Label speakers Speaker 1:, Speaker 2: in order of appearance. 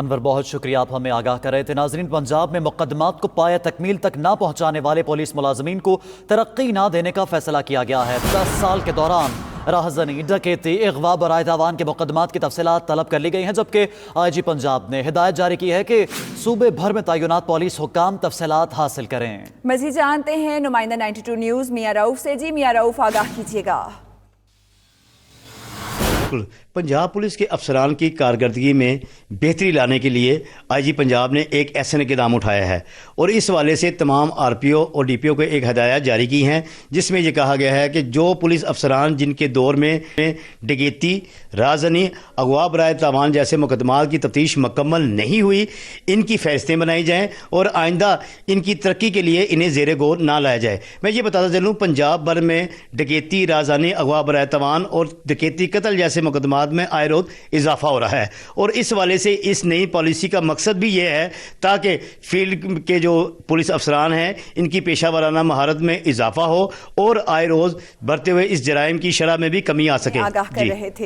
Speaker 1: انور، بہت شکریہ، آپ ہمیں آگاہ کر رہے تھے۔ ناظرین، پنجاب میں مقدمات کو پایہ تکمیل تک نہ پہنچانے والے پولیس ملازمین کو ترقی نہ دینے کا فیصلہ کیا گیا ہے۔ 10 سال کے دوران راہزنی، ڈکیتی، اغوا برائے تاوان کے مقدمات کی تفصیلات طلب کر لی گئی ہیں، جبکہ آئی جی پنجاب نے ہدایت جاری کی ہے کہ صوبے بھر میں تعینات پولیس حکام تفصیلات حاصل کریں۔
Speaker 2: مزید جانتے ہیں نمائندہ 92 نیوز میاں رؤف سے۔ جی میاں رؤف، آگاہ کیجیے گا۔
Speaker 3: پنجاب پولیس کے افسران کی کارکردگی میں بہتری لانے کے لیے آئی جی پنجاب نے ایک ایکشن اقدام اٹھایا ہے اور اس حوالے سے تمام آر پی او اور ڈی پی او کو ایک ہدایت جاری کی ہیں، جس میں یہ کہا گیا ہے کہ جو پولیس افسران جن کے دور میں ڈکیتی، رازنی، اغوا برائے تاوان جیسے مقدمات کی تفتیش مکمل نہیں ہوئی، ان کی فہرستیں بنائی جائیں اور آئندہ ان کی ترقی کے لیے انہیں زیر غور نہ لایا جائے۔ میں یہ بتاتا چلوں، پنجاب بھر میں ڈکیتی، رازانی، اغوا برائے تاوان اور ڈکیتی، قتل جیسے مقدمات میں آئے روز اضافہ ہو رہا ہے، اور اس حوالے سے اس نئی پالیسی کا مقصد بھی یہ ہے تاکہ فیلڈ کے جو پولیس افسران ہیں ان کی پیشہ ورانہ مہارت میں اضافہ ہو اور آئے روز بڑھتے ہوئے اس جرائم کی شرح میں بھی کمی آ سکے۔
Speaker 2: آگاہ کر رہے تھے۔